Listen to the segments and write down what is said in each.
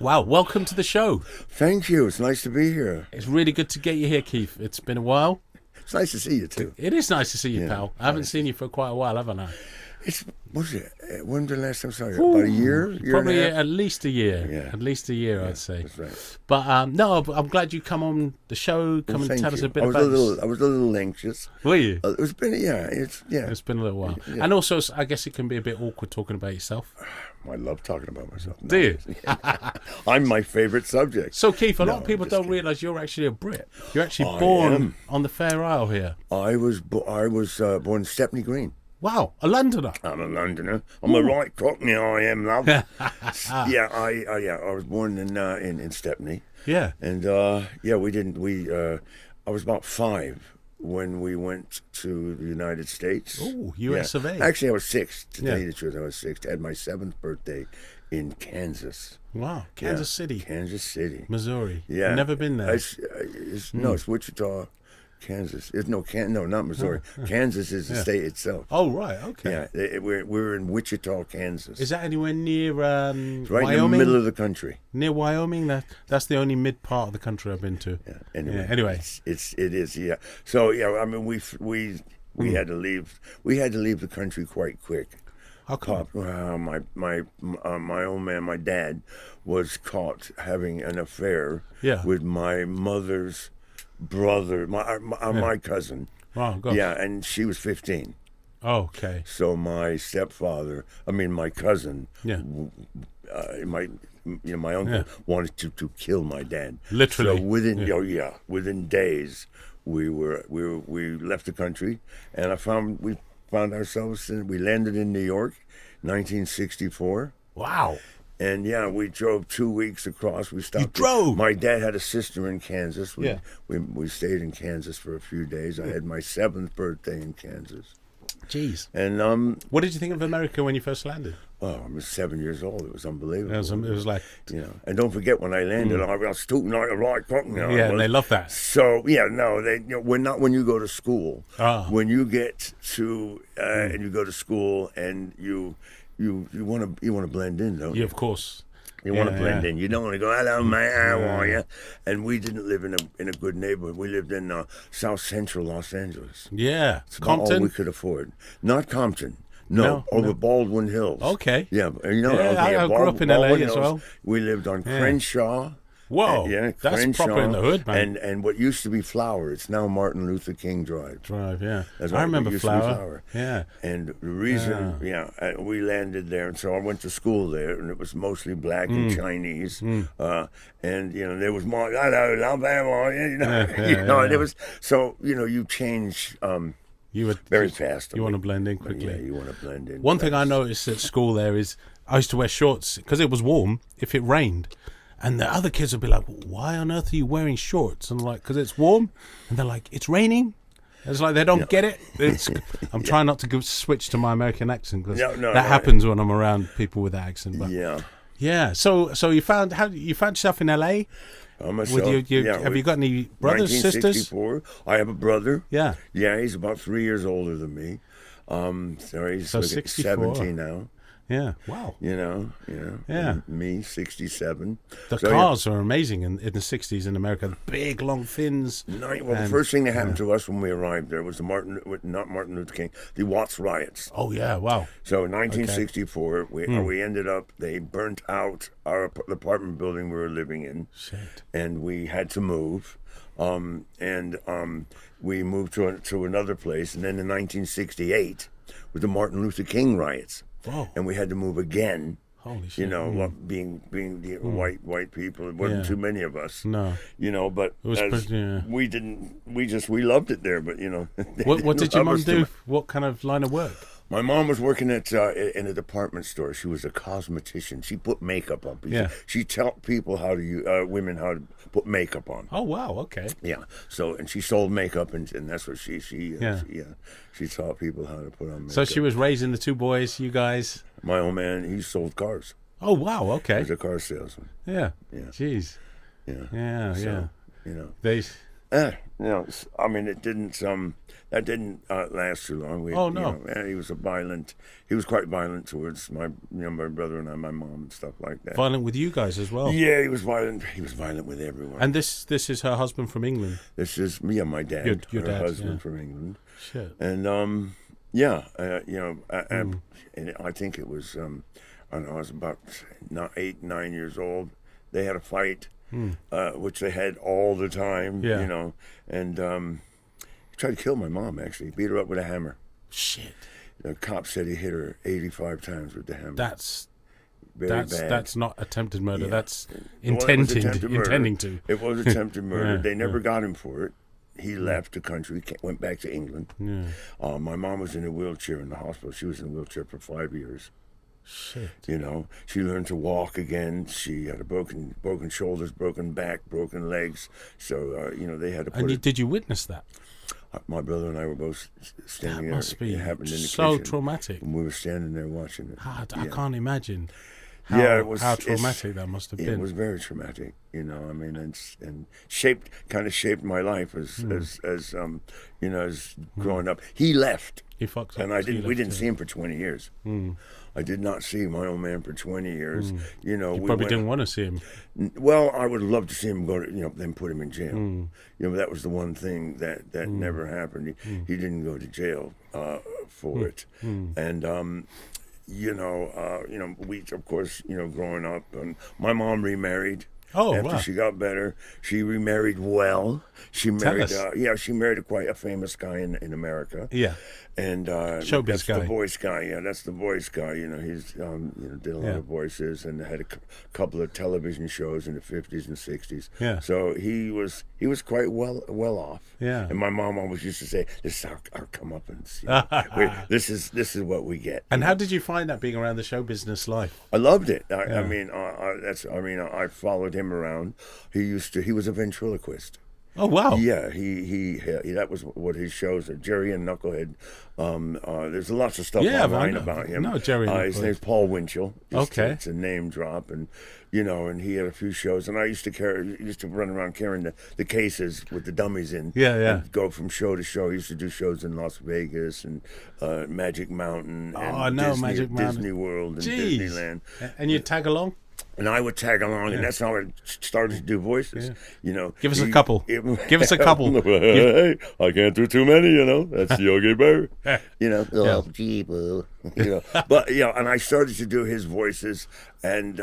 Wow, welcome to the show. Thank you. It's nice to be here. It's really good to get you here, Keith. It's been a while. It's nice to see you, too. It is nice to see you, pal. I haven't seen you for quite a while, haven't I? What was it? When was the last time I saw you? About a year? Probably and a half? at least a year. Yeah. At least a year, I'd say. That's right. But no, I'm glad you come on the show. Come and tell us a bit about I was a little anxious. Were you? It's been, it's been a little while. Yeah. And also, I guess it can be a bit awkward talking about yourself. I love talking about myself. Do you? I'm my favorite subject. So, Keith, a lot of people don't realise you're actually a Brit. You're actually born on the Fair Isle here. I was born in Stepney Green. Wow, a Londoner. I'm a Londoner. I'm a right Cockney. I am, love. I was born in Stepney. Yeah. And we didn't. I was about 5 when we went to the United States. Oh, US of A. Actually, I was 6. To tell you the truth, I was 6. I had my 7th birthday in Kansas. Wow, Kansas City. Kansas City, Missouri. Yeah, Never been there. No, it's Wichita, Kansas. Not Missouri. Kansas is the state itself. Oh, right, okay. Yeah, we're in Wichita, Kansas. Is that anywhere near It's right Wyoming? In the middle of the country. Near Wyoming? That's the only mid part of the country I've been to. Yeah. Anyway. It is. Yeah. So I mean, we had to leave. We had to leave the country quite quick. How come? My old man, my dad, was caught having an affair with my mother's brother, my cousin. Oh, gosh. Yeah, and she was 15. Oh, okay. So my my cousin, my uncle wanted to kill my dad. Literally. So within days, we left the country, and we found ourselves we landed in New York, 1964. Wow. And we drove 2 weeks across. We stopped. You drove? My dad had a sister in Kansas. Yeah. We stayed in Kansas for a few days. I had my 7th birthday in Kansas. Jeez. And what did you think of America when you first landed? Oh, I was 7 years old. It was unbelievable. It was like, And don't forget when I landed, I was tooting like a right cockney. Yeah, and they love that. So we're not when you go to school. When you get to and you go to school and you want to blend in, don't you? Yeah, of course. You want to blend in. You don't want to go, hello, mate, how are you? And we didn't live in a good neighborhood. We lived in South Central Los Angeles. Yeah. It's about all we could afford. Not Compton. No, over Baldwin Hills. Okay. Yeah, I grew up in LA as well. We lived on Crenshaw. Whoa, that's Crenshaw, proper in the hood, man. And what used to be Flower, it's now Martin Luther King Drive. Yeah. That's I remember used to be Flower. Yeah. And the reason, we landed there, and so I went to school there, and it was mostly black and Chinese. And there was more, hello, love, how are you? And it was, so, you change very fast. You want to blend in quickly. Yeah, you want to blend in. One thing I noticed at school there is I used to wear shorts because it was warm if it rained. And the other kids would be like, why on earth are you wearing shorts? And I'm like, because it's warm. And they're like, it's raining. It's like they don't get it. I'm trying not to switch to my American accent because that happens when I'm around people with that accent. But yeah. So you found yourself in LA. Myself, have you got any brothers, sisters? I have a brother. Yeah. Yeah, he's about 3 years older than me. He's 17 now. Yeah. Wow. Yeah. Me, 67. The cars are amazing in the 60s in America. The big, long fins. The first thing that happened to us when we arrived there was not Martin Luther King, the Watts Riots. Oh, yeah. Wow. So in 1964, we ended up, they burnt out the apartment building we were living in. Shit. And we had to move. We moved to another place. And then in 1968 was the Martin Luther King riots. Whoa. And we had to move again. Holy shit. Being the white people, it wasn't too many of us. No. But it was we loved it there, but What did your mom do? What kind of line of work? My mom was working in a department store. She was a cosmetician. She put makeup on people. Yeah. She taught people women how to put makeup on. Oh wow, okay. Yeah. So and she sold makeup, and that's what she taught people how to put on makeup. So she was raising the 2 boys, you guys. My old man, he sold cars. Oh wow, okay. He was a car salesman. Yeah. Yeah. Jeez. Yeah. Yeah. So, They. I mean, it didn't. That didn't last too long. Oh, no. He was He was quite violent towards my brother and I, my mom and stuff like that. Violent with you guys as well. Yeah, he was violent. He was violent with everyone. And this is her husband from England. This is me and my dad. Your her dad, husband from England. Shit. And and I think it was I don't know. I was about 8, 9 years old. They had a fight, which they had all the time. Yeah. And he tried to kill my mom. Actually, beat her up with a hammer. Shit. The cop said he hit her 85 times with the hammer. That's bad. That's not attempted murder. Yeah. That's It was attempted intending to. It was attempted murder. Yeah, They never got him for it. He left the country, went back to England. Yeah. My mom was in a wheelchair in the hospital. She was in a wheelchair for 5 years. Shit. She learned to walk again. She had a broken shoulders, broken back, broken legs. So, they had to put And did you witness that? My brother and I were both standing there. Must be It happened in the so kitchen. traumatic. And we were standing there watching it. I can't imagine. It was how traumatic that must have been. It was very traumatic, I mean, and shaped my life as growing up. He left. He fucked up. And we didn't see him for 20 years. I did not see my old man for 20 years. You probably didn't want to see him. Well, I would love to see him go to, then put him in jail. That was the one thing that never happened. He didn't go to jail for it. And we, of course, growing up, and my mom remarried. Oh, after wow. she got better, she remarried well. She married, she married quite a famous guy in America. Yeah. And Showbiz that's guy. the voice guy. Yeah, that's the voice guy. He's did a lot of voices and had a couple of television shows in the 50s and 60s. Yeah. So he was quite well off. Yeah. And my mom always used to say, "This is our comeuppance. This is what we get." And how did you find that being around the show business life? I loved it. I followed him around. He was a ventriloquist. Oh, wow. Yeah, he that was what his shows are. Jerry and Knucklehead. There's lots of stuff online about him. No, Jerry. His name's Paul Winchell. Okay. It's a name drop, and and he had a few shows, and I used to run around carrying the cases with the dummies in. Yeah. And go from show to show. He used to do shows in Las Vegas and Magic Mountain and Magic Mountain. Disney World and Jeez. Disneyland. And you tag along? And I would tag along, and that's how I started to do voices. Give us a couple. Give us a couple. Hey, I can't do too many. That's Yogi Bear. Oh, gee, boo. But and I started to do his voices, and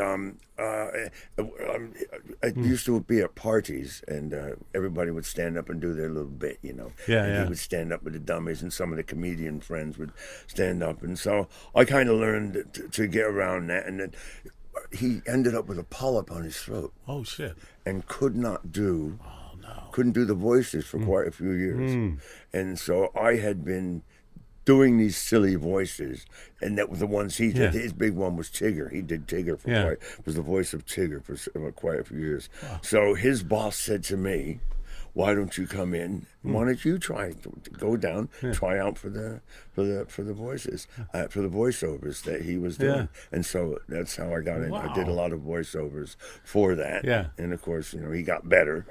it used to be at parties, and everybody would stand up and do their little bit. And he would stand up with the dummies, and some of the comedian friends would stand up, and so I kind of learned to get around that, and then. He ended up with a polyp on his throat. Oh, shit. And couldn't do the voices for quite a few years. And so I had been doing these silly voices, and that was the ones he did. His big one was Tigger. He did Tigger was the voice of Tigger for quite a few years. Wow. So his boss said to me, "Why don't you come in? Why don't you try to go down, try out for the voices, for the voiceovers that he was doing?" And so that's how I got in. I did a lot of voiceovers for that. Yeah. And of course, he got better.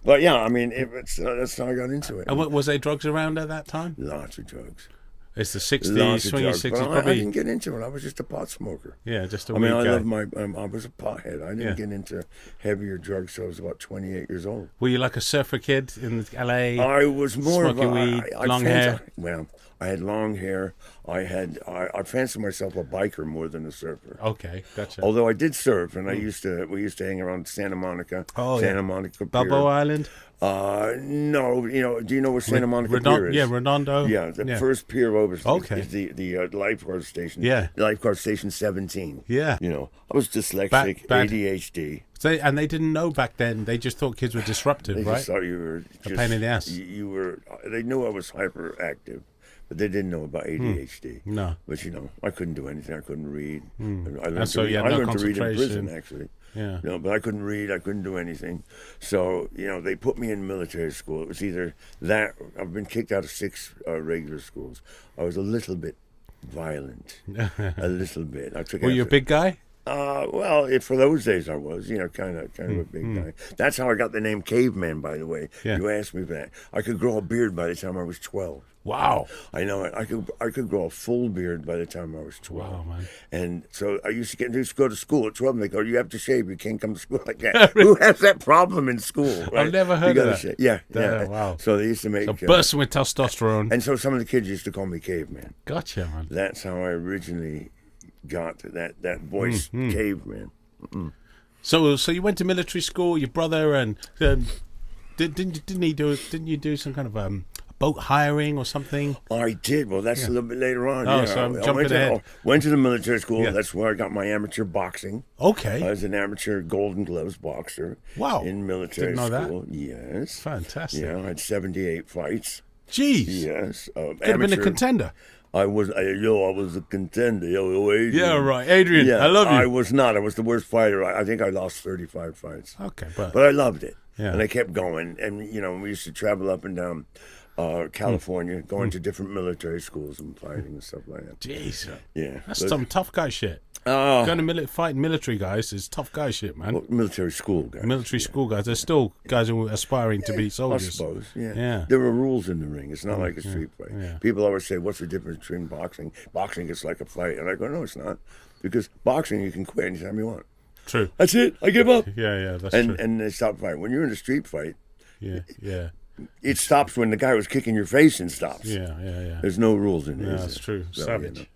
But I mean, that's how I got into it. And was there drugs around at that time? Lots of drugs. It's the 60s, swinging 60s. But I didn't get into it. I was just a pot smoker. Yeah, just a weed guy. I was a pothead. I didn't get into heavier drugs till I was about 28 years old. Were you like a surfer kid in LA? I was more of a... weed, long hair? Well, I had long hair. I fancied myself a biker more than a surfer. Okay, gotcha. Although I did surf, and we used to hang around Santa Monica. Santa Monica Pier. Balboa Island? No, do you know where Santa Monica Pier is? Yeah, Redondo. Yeah, the first pier over is the lifeguard station. Yeah. Lifeguard station 17. Yeah. I was dyslexic, ADHD. And they didn't know back then. They just thought kids were disruptive, they right? Just thought you were a pain in the ass. They knew I was hyperactive, but they didn't know about ADHD. No. But I couldn't do anything. I couldn't read. I learned to read in prison, actually. Yeah. But I couldn't read. I couldn't do anything. So, they put me in military school. It was either that. I've been kicked out of 6 regular schools. I was a little bit violent. A little bit. Were you a big guy? Well, for those days I was, kind of a big guy. That's how I got the name Caveman, by the way. Yeah. You asked me for that. I could grow a beard by the time I was 12. Wow. I know it. I could grow a full beard by the time I was 12. Wow, man. And so I used to go to school at 12, and they go, "You have to shave. You can't come to school like that." Who has that problem in school? Right? I've never heard you of gotta that. Shave. Yeah, yeah. Wow. So they used to make. So bursting with testosterone. And so some of the kids used to call me Caveman. Gotcha, man. That's how I originally got that voice, Caveman. So you went to military school. Your brother and didn't you do some kind of boat hiring or something? I did. Well, that's a little bit later on. Oh, so I'm jumping ahead. Went to the military school. Yeah. That's where I got my amateur boxing. Okay. I was an amateur Golden Gloves boxer. Wow. In military Didn't know school. Yes. Fantastic. Yeah, I had 78 fights. Jeez. Yes. Could have been a contender. I was a contender. Adrian. Yeah, right. Adrian, Yeah, I love you. I was not. I was the worst fighter. I think I lost 35 fights. Okay, But I loved it. Yeah. And I kept going. And, we used to travel up and down California, going to different military schools and fighting and stuff like that. Jeez. Yeah. That's some tough guy shit. Going to fighting military guys is tough guy shit, man. Well, military school guys. Military school guys. There's still guys who are aspiring to be I soldiers. suppose, yeah. Yeah. There are rules in the ring. It's not like a street fight. yeah. People always say, what's the difference between boxing? Boxing is like a fight. And I go, no, it's not. Because boxing, you can quit anytime you want. True. That's it. I give up. Yeah, that's true. And they stop fighting. When you're in a street fight, Yeah. it stops when the guy was kicking your face and stops. Yeah. There's no rules in it. Yeah, is that's there? true. So, Savage.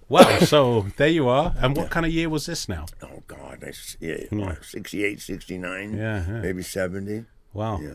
Wow, so there you are. And what kind of year was this now? Oh, God. 68, 69, Yeah. maybe 70. Wow. Yeah.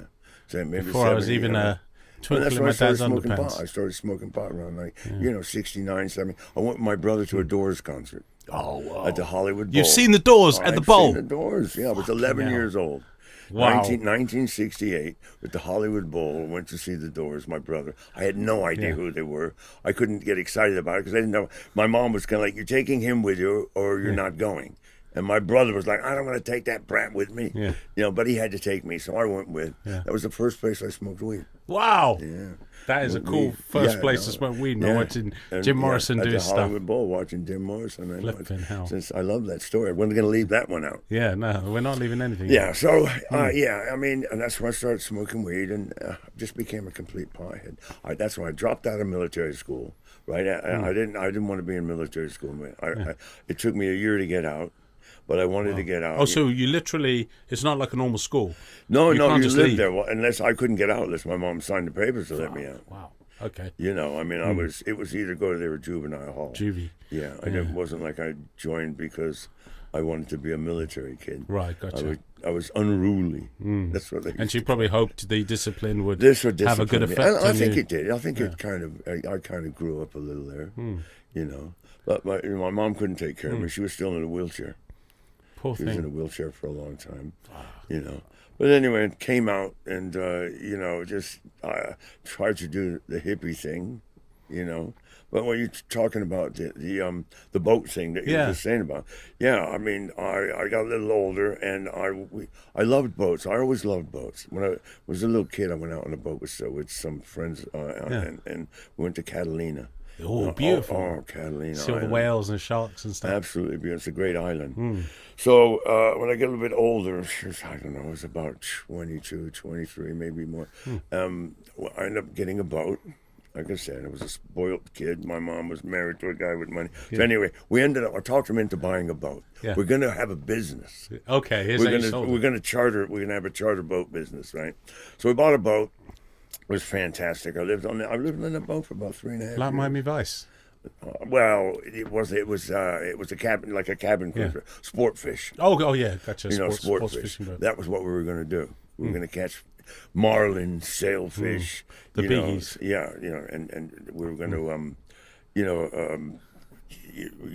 So maybe Before I was 70, even Well, twinkling that's in when my I started dad's smoking pot. underpants. I started smoking pot around 69, 70. I went with my brother to a Doors concert. Oh, wow. At the Hollywood Bowl. You've seen the Doors at the Bowl? I've seen the Doors, yeah. I was 11 hell. years old. Wow. 1968, with the Hollywood Bowl, went to see the Doors, my brother. I had no idea who they were. I couldn't get excited about it because I didn't know. My mom was kind of like, you're taking him with you or you're not going. And my brother was like, I don't want to take that brat with me. Yeah. But he had to take me, so I went with. Yeah. That was the first place I smoked weed. Wow. Yeah. That is a cool first place to smoke weed. Yeah. Watching Jim Morrison at do the his stuff. Hollywood Bowl, watching Jim Morrison. Flipping hell. Since I love that story, I wasn't going to leave that one out. Yeah, no, we're not leaving anything. Yeah, so I mean, and that's when I started smoking weed, and just became a complete pothead. That's when I dropped out of military school. Right, I didn't want to be in military school. It took me a year to get out, but I wanted to get out. Oh, so you literally, it's not like a normal school. No, can't you just lived leave. there. Well, unless I couldn't get out, unless my mom signed the papers to let me out. Wow. Okay. I mean, it was either go there or juvenile hall. Juvie. Yeah, it wasn't like I joined because I wanted to be a military kid. Right, gotcha. I was unruly. That's what they. And she probably hoped the discipline would This would have a good discipline effect me. I on think you. it did. I think it I kind of grew up a little there, But my mom couldn't take care of me. She was still in a wheelchair. Poor She was in a thing. wheelchair for a long time, But anyway, it came out and, just tried to do the hippie thing, But when you're talking about the boat thing that you were just saying about, I mean, I got a little older and I loved boats. I always loved boats. When I was a little kid, I went out on a boat with some friends and we went to Catalina. Oh, beautiful. Oh, Catalina See all the Island. whales and sharks and stuff. Absolutely beautiful. It's a great island. So when I get a little bit older, I don't know, it was about 22, 23, maybe more, I ended up getting a boat. Like I said, I was a spoiled kid. My mom was married to a guy with money. So anyway, I talked him into buying a boat. Yeah. We're going to have a business. Okay, here's how you sold it. We're going to have a charter boat business, right? So we bought a boat. It was fantastic. I lived on a boat for about 3.5 years. Like Miami Vice. Well, it was a cabin, like a cabin cruiser, sport fish. Oh yeah, gotcha. Sport fish. fishing boat. That was what we were going to do. We were going to catch marlin, sailfish, The biggies. And we were going to, you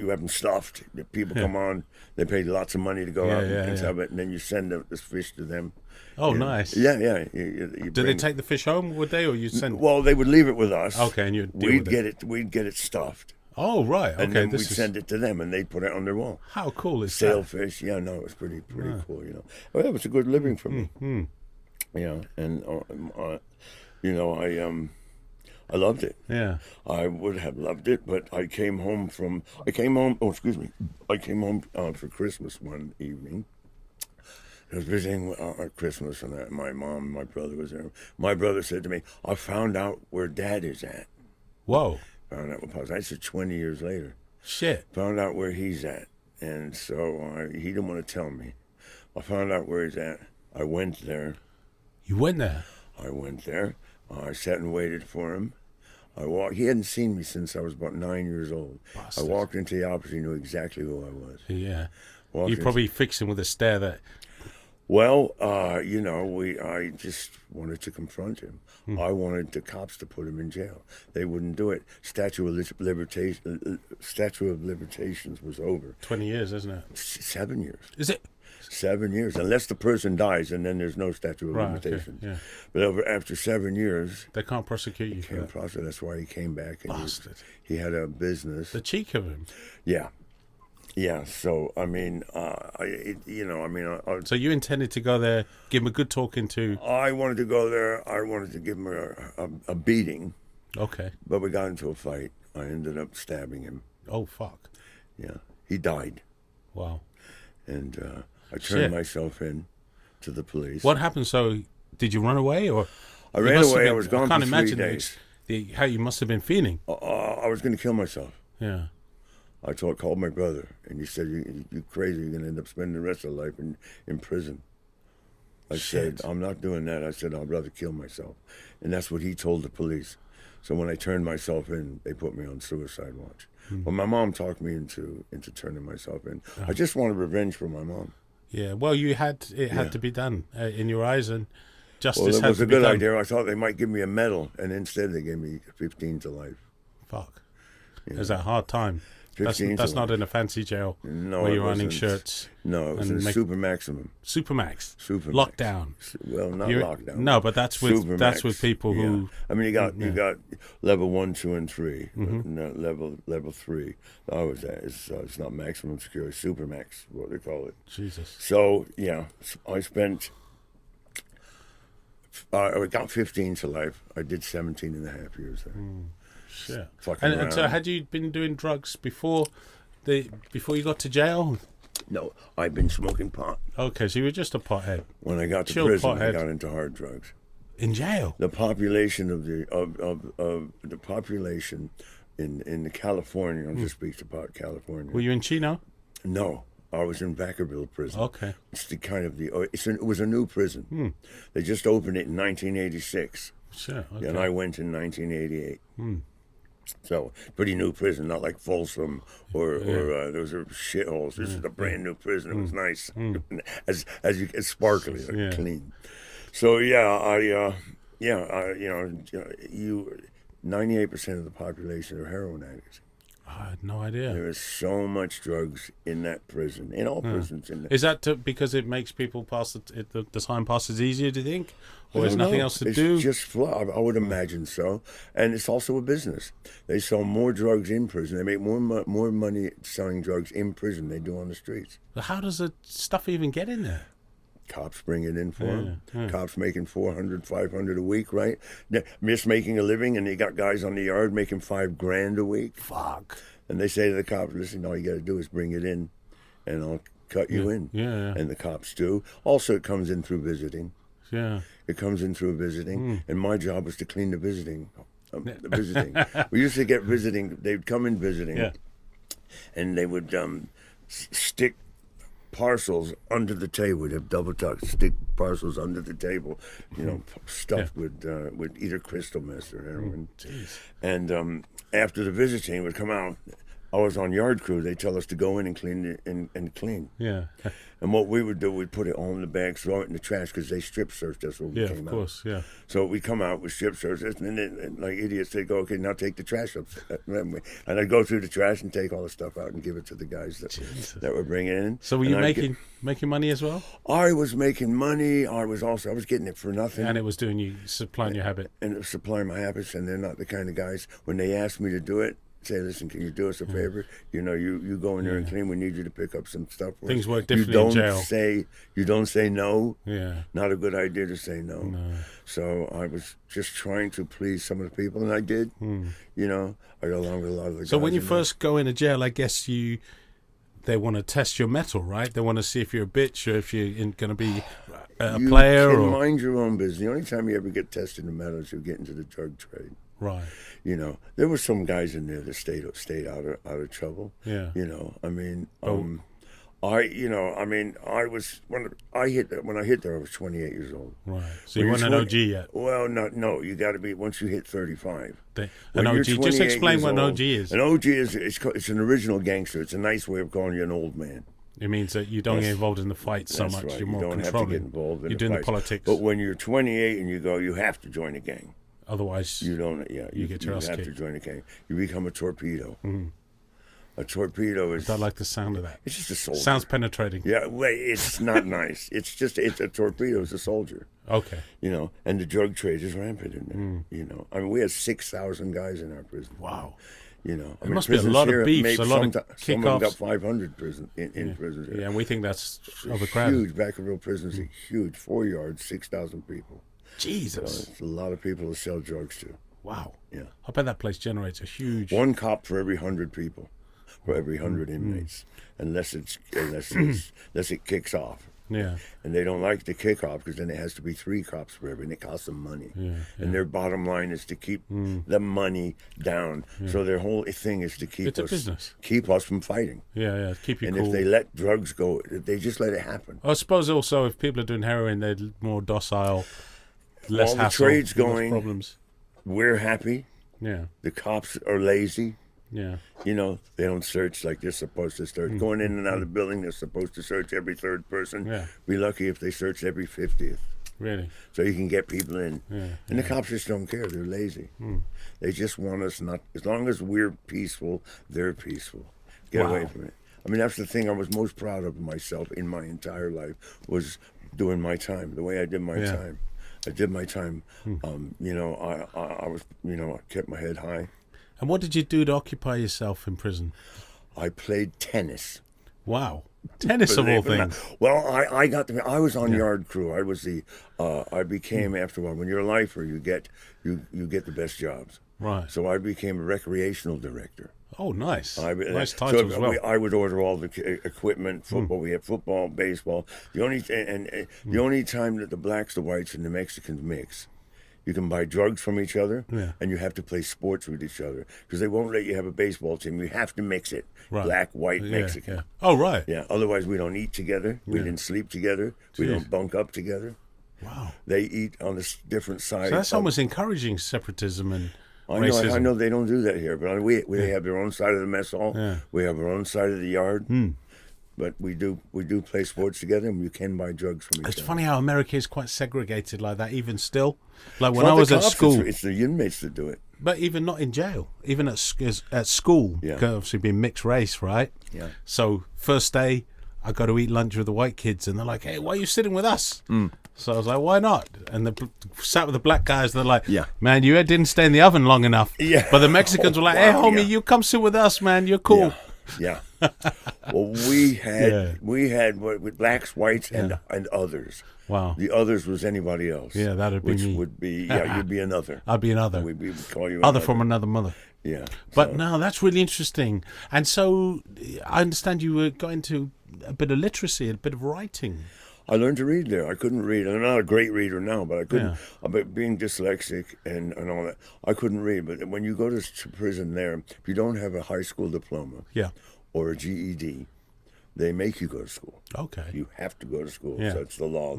have them stuffed. The people come on, they pay lots of money to go out and have it, and then you send this fish to them. Oh, nice. Yeah. Did they take the fish home? Would they, or you send? Well, they would leave it with us. Okay, and you'd deal we'd with get it. We'd get it stuffed. Oh, right. Okay, And then we'd this is send it to them, and they'd put it on their wall. how cool is that? Sailfish, it was pretty cool, Well, it was a good living for me, and I loved it. Yeah. I would have loved it, but I came home for Christmas one evening. I was visiting at Christmas, and my mom and my brother was there. My brother said to me, I found out where Dad is at. Whoa. Found out where I said 20 years later. Shit. Found out where he's at. And so he didn't want to tell me. I found out where he's at. I went there. You went there? I went there. I sat and waited for him. He hadn't seen me since I was about 9 years old. Bastard. I walked into the office. He knew exactly who I was. Yeah. You probably fixed him with a stare that... Well, I just wanted to confront him. I wanted the cops to put him in jail. They wouldn't do it. Statute of limitations was over. 20 years, isn't it? 7 years. Is it? 7 years, unless the person dies, and then there's no statute of limitations. Okay, yeah. But after 7 years, they can't prosecute you. Can't prosecute. That's why he came back. And Bastard. He had a business. The cheek of him. Yeah. Yeah, so, I mean, So you intended to go there, give him a good talking to... I wanted to go there. I wanted to give him a beating. Okay. But we got into a fight. I ended up stabbing him. Oh, fuck. Yeah. He died. Wow. And I turned myself in to the police. What happened? So, did you run away, or... I ran away. I was gone for 3 days. How you must have been feeling. I was going to kill myself. Yeah. I called my brother, and he said, "You crazy? You're gonna end up spending the rest of life in prison." I said, "I'm not doing that." I said, "I'd rather kill myself," and that's what he told the police. So when I turned myself in, they put me on suicide watch. Well, my mom talked me into turning myself in. I just wanted revenge for my mom. Yeah. Well, it had to be done in your eyes, and justice had to be done. Well, it was a good idea. I thought they might give me a medal, and instead they gave me 15 to life. Fuck. It was a hard time. That's not in a fancy jail where you're running shirts. No, it was in a Supermaximum. Supermax. Lockdown. Well, not lockdown. No, but that's with people who. I mean, you got level 1, 2, and 3. Level 3. I was at. It's not maximum security. Supermax, what they call it. Jesus. So yeah, I spent. I got 15 to life. I did 17 and a half years there. Shit. And so had you been doing drugs before you got to jail? No, I've been smoking pot. Okay, so you were just a pothead. When I got to prison, I got into hard drugs. In jail? The population of the population in California, I'll just speak about California. Were you in Chino? No. I was in Vacaville prison. Okay. It's it was a new prison. They just opened it in 1986. Sure. Okay. And I went in 1988. So, pretty new prison, not like Folsom or those are shitholes. This is a brand new prison. It was nice, as sparkly, clean. So 98% of the population are heroin addicts. I had no idea. There is so much drugs in that prison, in all prisons. Is that because it makes people pass the time passes easier, do you think? Or there's nothing else to do? It's just flow. I would imagine so. And it's also a business. They sell more drugs in prison. They make more money selling drugs in prison than they do on the streets. But how does the stuff even get in there? Cops bring it in for them. Cops making $400, $500 a week, right? Just making a living, and they got guys on the yard making $5,000 a week. Fuck. And they say to the cops, "Listen, all you got to do is bring it in, and I'll cut you in." Yeah. And the cops do. Also, it comes in through visiting. Yeah. It comes in through visiting, and my job was to clean the visiting. We used to get visiting. They'd come in visiting, and they would stick parcels under the table. We'd have double tucks, stick parcels under the table, stuffed with either crystal meth or heroin. And after the visiting would come out, I was on yard crew. They tell us to go in and clean and clean. Yeah. And what we would do, we'd put it all in the bag, throw it in the trash, because they strip searched us when we came out. Yeah, of course, yeah. So we come out with strip searches, and then like idiots, they go, "Okay, now take the trash up." And I'd go through the trash and take all the stuff out and give it to the guys that were bringing it in. So were you making money as well? I was making money. I was getting it for nothing. And it was supplying your habit. And it was supplying my habits, and they're not the kind of guys, when they asked me to do it, say, listen, can you do us a favor? You know, you go in there and clean. We need you to pick up some stuff. For Things us. work differently in jail. You don't say no. Yeah. Not a good idea to say no. No. So I was just trying to please some of the people, and I did. You know, I got along with a lot of the guys. So when you first go into jail, I guess they want to test your mettle, right? They want to see if you're a bitch or if you're going to be a player. You can or mind your own business. The only time you ever get tested in mettle is you get into the drug trade. Right. You know, there were some guys in there that stayed out of trouble. Yeah. You know, I mean, I was when I hit there, I was 28 years old. Right. So you weren't an OG yet. Well, no. You got to be once you hit 35. An OG. Just explain what an OG is. An OG is it's an original gangster. It's a nice way of calling you an old man. It means that you don't get involved in the fight so much. Right. You're more controlling. You don't have to get involved in You're doing the fights. politics. But when you're 28 and you have to join a gang. Otherwise, you don't. Yeah, you get your ass have kicked. to join a gang. You become a torpedo. Mm. A torpedo is. I don't like the sound of that. It's just a soldier. Sounds penetrating. Yeah, wait, it's not nice. It's a torpedo is a soldier. Okay. You know, and the drug trade is rampant in there. You know, I mean, we had 6,000 guys in our prison. Wow. You know, It must be a lot of beefs, a lot of kickoffs. Some of them got 500 in prisons. Yeah, and we think that's overcrowded. Huge. Vacaville prisons are huge. 4 yards, 6,000 people. Jesus. So it's a lot of people to sell drugs to. Wow. Yeah. I bet that place generates a huge... One cop for every 100 people, for every 100 inmates, unless it kicks off. Yeah. And they don't like the kickoff because then it has to be 3 cops for every, and it costs them money. Yeah. And their bottom line is to keep the money down. So their whole thing is to keep keep us from fighting. Yeah. Keep you cool. And if they let drugs go, they just let it happen. I suppose also if people are doing heroin, they're more docile, less All the hassle, trade's going. problems. We're happy. Yeah. The cops are lazy. Yeah. You know, they don't search like they're supposed to search. Going in and out of the building, they're supposed to search every 3rd person. Yeah. Be lucky if they search every 50th. Really? So you can get people in. Yeah. And the cops just don't care. They're lazy. They just want us not... As long as we're peaceful, they're peaceful. Get away from it. I mean, that's the thing I was most proud of myself in my entire life was doing my time, the way I did my time. I did my time. You know, I was, you know, I kept my head high. And what did you do to occupy yourself in prison? I played tennis. Wow. Tennis of all things. Well, I was on yard crew. I was I became after a while, when you're a lifer, you get the best jobs. Right. So I became a recreational director. Oh, nice. Nice title as well. I would order all the equipment, football. We had football, baseball. The only time that the blacks, the whites, and the Mexicans mix, you can buy drugs from each other, and you have to play sports with each other because they won't let you have a baseball team. You have to mix it, black, white, Mexican. Yeah. Oh, right. Yeah. Otherwise, we don't eat together. We didn't sleep together. We don't bunk up together. Wow. They eat on the different sides. So that's almost encouraging separatism and racism. I know they don't do that here, but we have their own side of the mess hall. Yeah. We have our own side of the yard. But we do play sports together, and you can buy drugs from each other. It's funny how America is quite segregated like that, even still. Like when I was at school, it's the inmates that do it. But even not in jail, even at school, obviously being mixed race, right? Yeah. So first day, I go to eat lunch with the white kids, and they're like, "Hey, why are you sitting with us?" So I was like, "Why not?" And they sat with the black guys. They're like, "Man, you didn't stay in the oven long enough." Yeah. But the Mexicans were like, "Hey, homie, you come sit with us, man. You're cool." Yeah. Well, we had with blacks, whites, and others. Wow. The others was anybody else. Yeah, that'd be me. Which would be you'd be another. I'd be another. We'd call you other from another mother. Yeah. But no, that's really interesting. And so I understand you got into a bit of literacy, a bit of writing. I learned to read there. I couldn't read. I'm not a great reader now, but I couldn't. But being dyslexic and all that, I couldn't read. But when you go to prison there, if you don't have a high school diploma or a GED, they make you go to school. Okay. You have to go to school. So it's the law.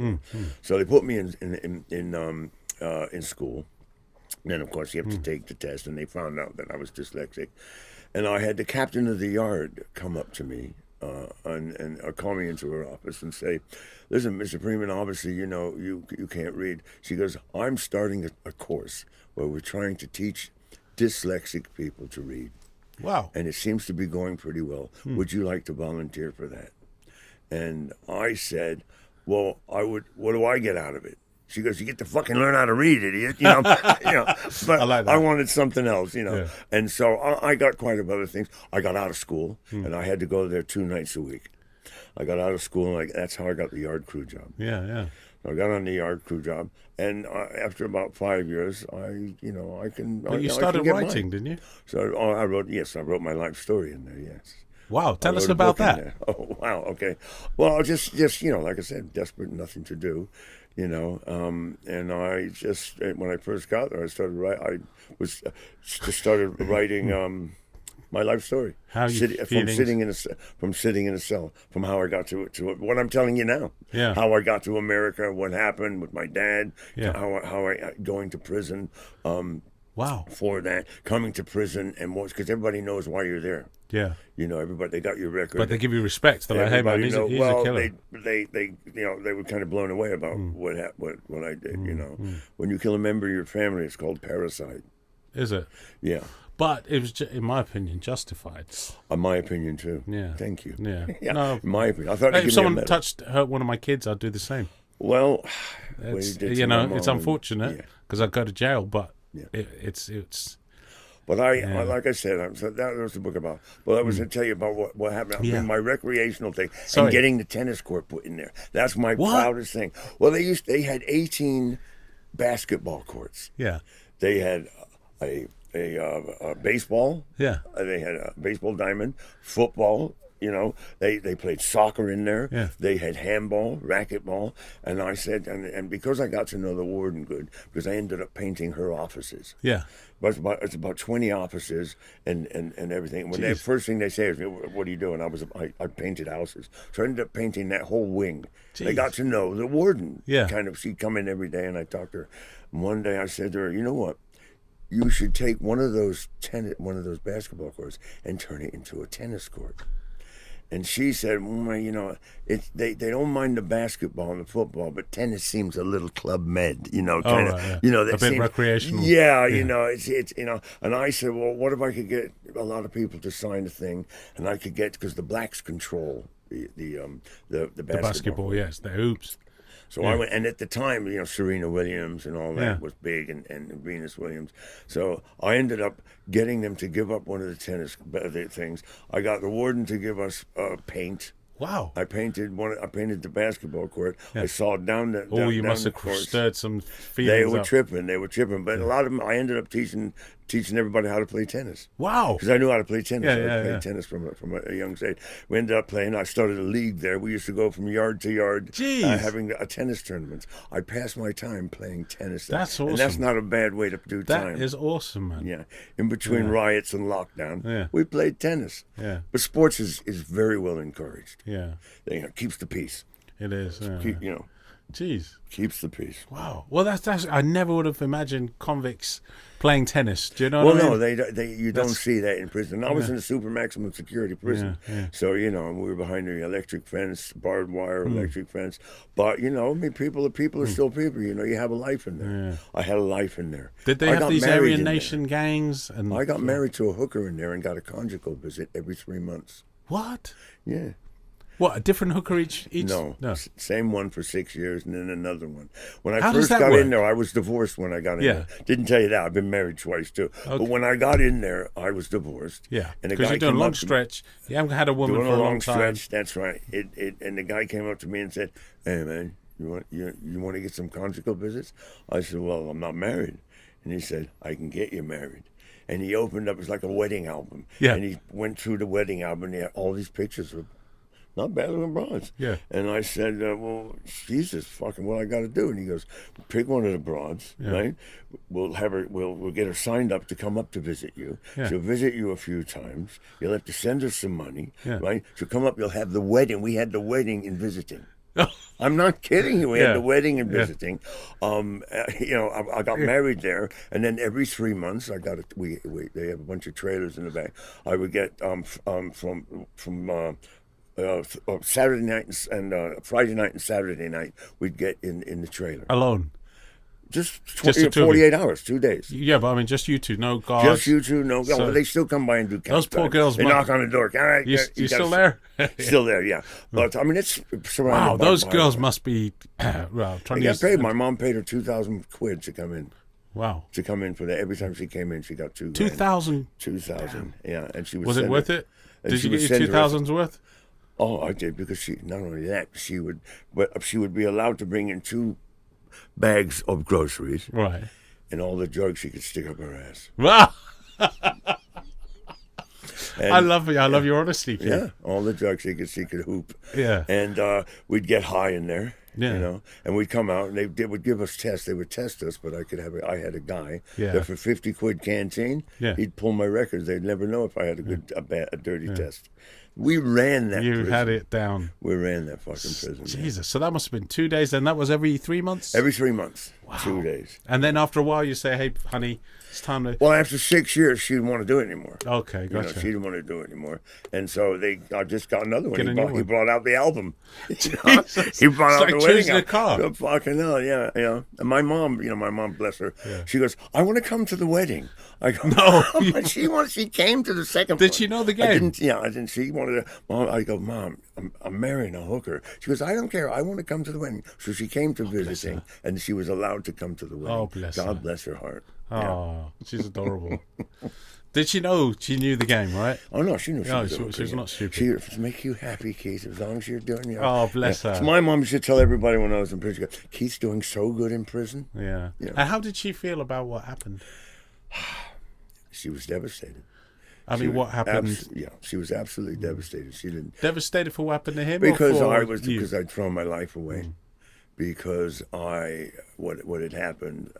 So they put me in school. Then, of course, you have to take the test, and they found out that I was dyslexic. And I had the captain of the yard come up to me and call me into her office and say, "Listen, Mr. Freeman, obviously, you know, you can't read." She goes, "I'm starting a course where we're trying to teach dyslexic people to read. Wow. And it seems to be going pretty well. Would you like to volunteer for that?" And I said, "Well, I would. What do I get out of it?" She goes, you get to fucking learn how to read, idiot. You know, But I like that. I wanted something else, Yeah. And so I got quite a bit of other things. I got out of school, and I had to go there 2 nights a week. I got out of school, and that's how I got the yard crew job. Yeah. I got on the yard crew job, and after about 5 years, I can. But you I started can get writing, mine. didn't you? So I wrote my life story in there. Yes. Wow, tell I us wrote a about book in that. there. Oh wow, okay. Well, just like I said, desperate, nothing to do, and I just when I first got there, I started writing my life story. How you from sitting in a cell, from how I got to what I'm telling you now. Yeah. How I got to America, what happened with my dad, Yeah. how I going to prison. Wow. For that, coming to prison and because everybody knows why you're there. Yeah. Everybody, they got your record. But they give you respect. They're like, hey man, he's a killer. They were kind of blown away about what I did. When you kill a member of your family, it's called parricide. Is it? Yeah. But it was, in my opinion, justified. In my opinion too. Yeah. Thank you. Yeah. Yeah. No. In my opinion, I thought If someone hurt one of my kids, I'd do the same. Well, It's, it's unfortunate because I'd go to jail, but it's. But like I said, that was the book about. Well, I was going to tell you about what happened. Yeah. My recreational thing Sorry. and getting the tennis court put in there. That's my proudest thing. Well, they had 18 basketball courts. Yeah. They had a baseball. Yeah. They had a baseball diamond, football. They played soccer in there. Yeah. They had handball, racquetball, and I said, and because I got to know the warden good, because I ended up painting her offices. Yeah. But it's about 20 offices and everything. When the first thing they say is, "What are you doing?" I painted houses, so I ended up painting that whole wing. They got to know the warden. Yeah. She'd come in every day, and I talked to her. And one day I said to her, "You know what? You should take one of those basketball courts and turn it into a tennis court." And she said, well, they don't mind the basketball and the football, but tennis seems a little Club Med, kind of, a bit recreational. Yeah, it's And I said, well, what if I could get a lot of people to sign a thing, and I could get, because the blacks control the basketball, yes, the hoops. So I went, and at the time, Serena Williams and all that was big, and Venus Williams. So I ended up getting them to give up one of the tennis things. I got the warden to give us paint. Wow. I painted the basketball court. Yeah. I saw down the you down must the have court. stirred some feelings. They were tripping. But a lot of them, I ended up teaching everybody how to play tennis. Wow. Because I knew how to play tennis. I played tennis from a young age. We ended up playing. I started a league there. We used to go from yard to yard, having a tennis tournament. I passed my time playing tennis. That's awesome. And that's not a bad way to do time. That is awesome, man. Yeah. In between riots and lockdown, we played tennis. Yeah. But sports is very well encouraged. Yeah. Keeps the peace. It is. Jeez. Keeps the peace. Wow. Well, that's. I never would have imagined convicts playing tennis. Do you know what I mean? No, you don't see that in prison. I was in a super maximum security prison. Yeah. So, we were behind the electric fence, barbed wire electric fence. But, people are still people. You have a life in there. Yeah. I had a life in there. Did they have these Aryan Nation gangs? And I got married to a hooker in there and got a conjugal visit every 3 months. What? Yeah. What, a different hooker each? No, same one for 6 years and then another one. When I How first does that got work? in there, I was divorced when I got in there. Didn't tell you that. I've been married twice too. Okay. But when I got in there, I was divorced. Yeah, and because you're doing a long stretch. You haven't had a woman for a long time. Stretch, that's right. And the guy came up to me and said, "Hey man, you want to get some conjugal visits?" I said, "Well, I'm not married." And he said, "I can get you married." And he opened up, it's like a wedding album. Yeah. And he went through the wedding album and he had all these pictures of not bad looking broads. Yeah. And I said, well, Jesus, fucking what I got to do? And he goes, pick one of the broads, right? We'll have her, we'll get her signed up to come up to visit you. Yeah. She'll visit you a few times. You'll have to send her some money, right? She'll come up, you'll have the wedding. We had the wedding and visiting. I'm not kidding you. We had the wedding and visiting. I got married there, and then every 3 months, I got they have a bunch of trailers in the back. I would get from Saturday night and Friday night and Saturday night, we'd get in the trailer. Alone? Just the two of 48 hours, 2 days. Yeah, but I mean, just you two, no guards. Just you two, no guards. So- Well, they still come by and do count Those poor time. girls They must- knock on the door. All right, You gotta- still there? Still there, yeah. But I mean, it's surrounded Wow, by those by- girls must be well, trying They to got paid. My mom paid her 2,000 quid to come in. Wow, To come in for that. Every time she came in, she got 2,000. 2,000. Yeah, and she would Was it send worth her- it? and Did she you would get send your her- 2,000s worth? Oh, I did, because she not only that, she would be allowed to bring in 2 bags of groceries Right. and all the drugs she could stick up her ass. Wow. And, I love your honesty, Keith. yeah, all the drugs she could hoop. Yeah. And we'd get high in there. Yeah. You know, and we'd come out and they would give us tests. They would test us, but I had a guy Yeah. that for 50 quid canteen, Yeah. he'd pull my records. They'd never know if I had a dirty test. We ran that You prison. had it down. We ran that fucking prison. man. Jesus. So that must have been 2 days, and that was every 3 months? Every 3 months, 2 days. And then after a while, you say, hey, honey, it's time to... Well, after 6 years, she didn't want to do it anymore. Okay, You know, gotcha. she didn't want to do it anymore, and so I just got another one. Get a new He one. brought out the album. Jesus. He brought It's out like the wedding choosing a album. car. The fucking hell, yeah, you know. And my mom, bless her, she goes, "I want to come to the wedding." I go, No. But she came to the second. Did one. she know the I game? didn't. She wanted to. Mom, I go, Mom, I'm marrying a hooker. She goes, I don't care. I want to come to the wedding. So she came to visiting, and she was allowed to come to the wedding. Oh, bless her. God bless her heart. Oh, she's adorable. Did she know she knew the game, right? Oh no, she knew she No, was. she was not stupid. She would make you happy, Keith, as long as you're doing your. Oh, bless her. So my mom used to tell everybody when I was in prison, Keith's doing so good in prison. Yeah. Yeah. And how did she feel about what happened? She was devastated. I mean, what happened? She was absolutely devastated. She didn't Devastated for what happened to him? or because for you? because I'd thrown my life away. Because what had happened,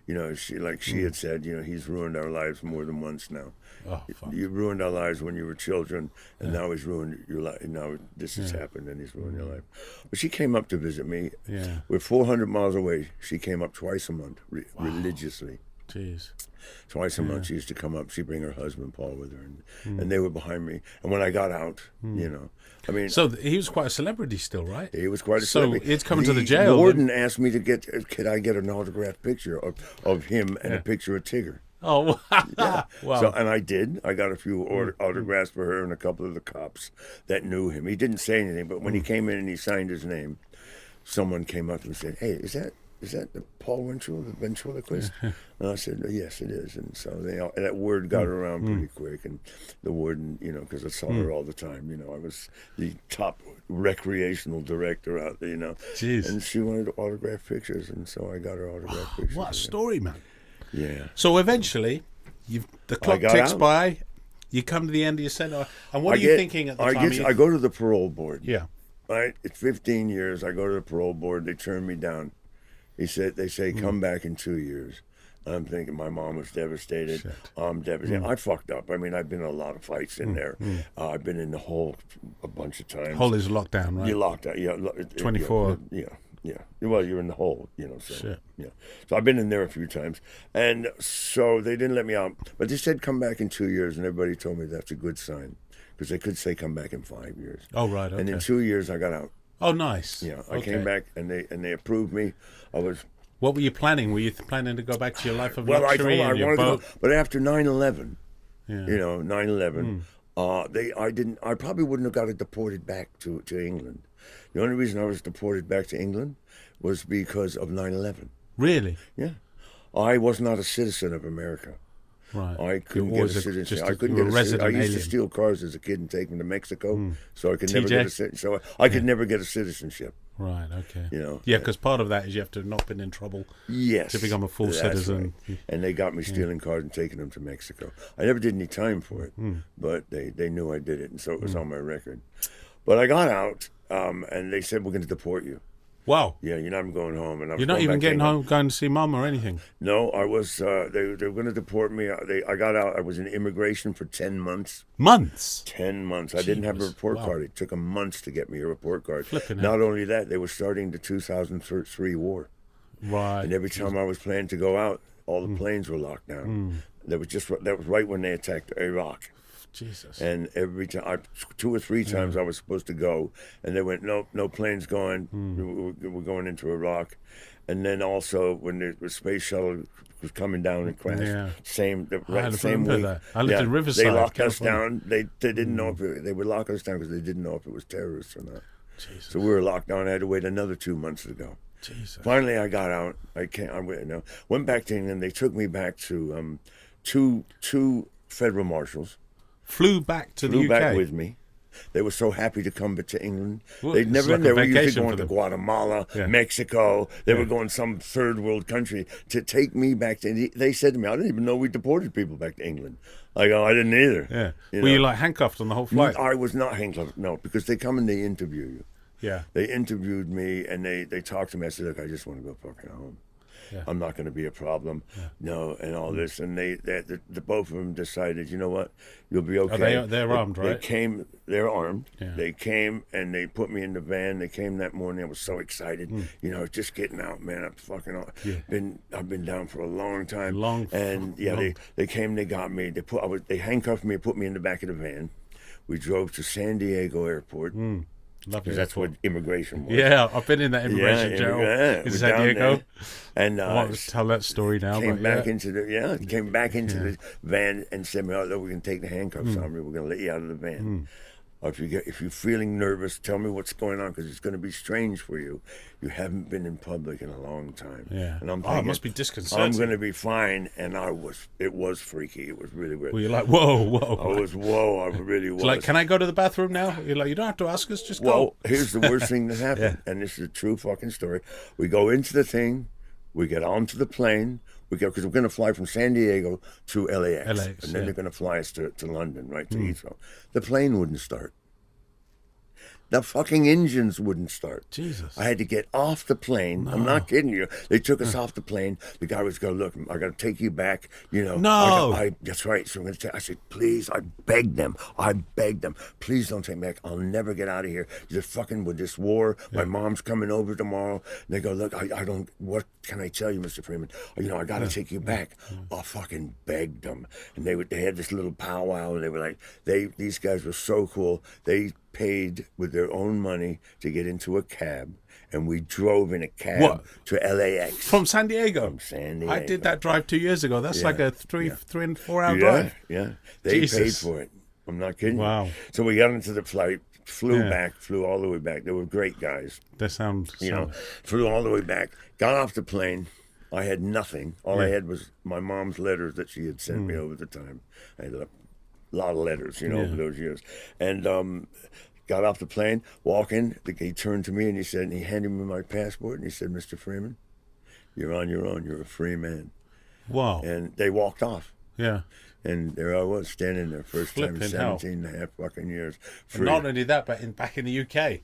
she had said, he's ruined our lives more than once now. Oh, fuck. You ruined our lives when you were children, and now he's ruined your life. Now this has happened, and he's ruined your life. But she came up to visit me. Yeah. We're 400 miles away. She came up twice a month, religiously. Jeez. Twice a month, she used to come up. She'd bring her husband Paul with her, and they were behind me. And when I got out, I mean, So he was quite a celebrity still, right? he was quite a So celebrity. it's coming to the jail, The warden asked me to could I get an autographed picture of him and a picture of Tigger. Oh, Yeah. wow. So, and I did. I got a few autographs for her and a couple of the cops that knew him. He didn't say anything, but when he came in and he signed his name, someone came up and said, "Hey, is that the Paul Winchell, the ventriloquist?" And I said, "Yes, it is." And so that word got around pretty quick. And the warden, because I saw her all the time. I was the top recreational director out there. Jeez. And she wanted autographed pictures, and so I got her autographed pictures. What a story, man. Yeah. So eventually, the clock got ticks out. by, you come to the end of your sentence, and what are you thinking at the time? I go to the parole board. Yeah. Right? It's 15 years. I go to the parole board. They turn me down. They say, come back in 2 years. I'm thinking my mom was devastated. Shit. I'm devastated. I fucked up. I mean, I've been in a lot of fights in there. I've been in the hole a bunch of times. Hole is locked down, right? You're locked out. Yeah. 24. Yeah. Well, you're in the hole, So, Shit. yeah. So I've been in there a few times. And so they didn't let me out. But they said come back in 2 years. And everybody told me that's a good sign. Because they could say come back in 5 years. Oh, right, okay. And in 2 years, I got out. Oh, nice. Yeah, I came back and they approved me. What were you planning? Were you planning to go back to your life of I luxury told them I and your wanted boat? to go, but after 9/11, Yeah. 9/11, I probably wouldn't have got deported back to England. The only reason I was deported back to England was because of 9/11. Really? Yeah, I was not a citizen of America. Right. I couldn't get a citizenship. I couldn't you get were a a citizenship. I resident used to alien. steal cars as a kid and take them to Mexico, so I could never TJ? get a citizenship. So I could never get a citizenship. Right, okay. Yeah, because part of that is you have to have not been in trouble Yes. to become a full That's citizen. right. And they got me stealing cars and taking them to Mexico. I never did any time for it, but they knew I did it, and so it was on my record. But I got out, and they said, we're going to deport you. Wow. Yeah, you're not going home. And I was You're not going even back to getting England. home, going to see mum or anything? No, I was, they were going to deport me. I got out. I was in immigration for 10 months. Months? 10 months. I didn't have a report Wow. card. It took them months to get me a report card. Flipping Not only that, they were starting the 2003 war. Right. And every time I was planning to go out, all the planes were locked down. That was right when they attacked Iraq. Jesus. And every time, 2 or 3 times I was supposed to go, and they went, no planes going. We're going into Iraq. And then also when the space shuttle was coming down and crashed, same week. That. I lived in Riverside. They locked us California. down. They didn't know if they would lock us down because they didn't know if it was terrorists or not. Jesus. So we were locked down. I had to wait another 2 months to go. Jesus. Finally, I got out. Went back to England. They took me back to two federal marshals. Flew back to the UK. Flew back with me. They were so happy to come to England. Well, They'd never been there. We used to go to them. Guatemala, Mexico. They were going some third world country to take me back to. They said to me, "I didn't even know we deported people back to England." I go, "I didn't either." Yeah. Were you like handcuffed on the whole flight? I was not handcuffed. No, because they come and they interview you. Yeah. They interviewed me and they talked to me. I said, "Look, I just want to go fucking home. I'm not going to be a problem." No, and all this. And the both of them decided, you know what, you'll be okay. They're armed, right? They're armed. Yeah. They came and they put me in the van. They came that morning. I was so excited. Just getting out, man. I'm fucking I've been down for a long time. They came, they got me. They handcuffed me, put me in the back of the van. We drove to San Diego Airport. Lovely. That's what immigration was. Yeah, I've been in that immigration jail in San Diego. And I won't tell that story now. Came back into the van and said, "Oh, look, we can take the handcuffs on me. We're going to let you out of the van. Or if you're feeling nervous, tell me what's going on because it's going to be strange for you. You haven't been in public in a long time." Yeah. And I'm thinking, it must be disconcerting. I'm going to be fine. And it was freaky. It was really weird. Were you like, whoa? I really was. It's like, can I go to the bathroom now? You're like, you don't have to ask us, just go. Well, here's the worst thing that happened, and this is a true fucking story. We go into the thing, we get onto the plane, because we're going to fly from San Diego to LAX and then they're going to fly us to London, right, to Heathrow. The plane wouldn't start. The fucking engines wouldn't start. Jesus. I had to get off the plane. No. I'm not kidding you. They took us off the plane. The guy was going, "Look, I got to take you back." No. That's right. So I'm going to take. I said, "Please," I begged them. "Please don't take me back. I'll never get out of here. You're fucking with this war. My mom's coming over tomorrow." And they go, "Look, I don't. What can I tell you, Mr. Freeman? I got to take you back." I fucking begged them, and they had this little powwow, and they were like, these guys were so cool. They paid with their own money to get into a cab, and we drove in a cab to LAX. From San Diego? From San Diego. I did that drive 2 years ago. That's like a 3 and 4 hour drive. Yeah. They paid for it. I'm not kidding. Wow. So we got into the flight, flew all the way back. They were great guys. That sounds... Flew all the way back, got off the plane. I had nothing. All I had was my mom's letters that she had sent me over the time. I had a lot of letters, over those years. And got off the plane, walking. He turned to me and he handed me my passport and he said, "Mr. Freeman, you're on your own. You're a free man." Wow. And they walked off. Yeah. And there I was standing there, first time in 17 and a half fucking years. Free. Not only that, but back in the UK.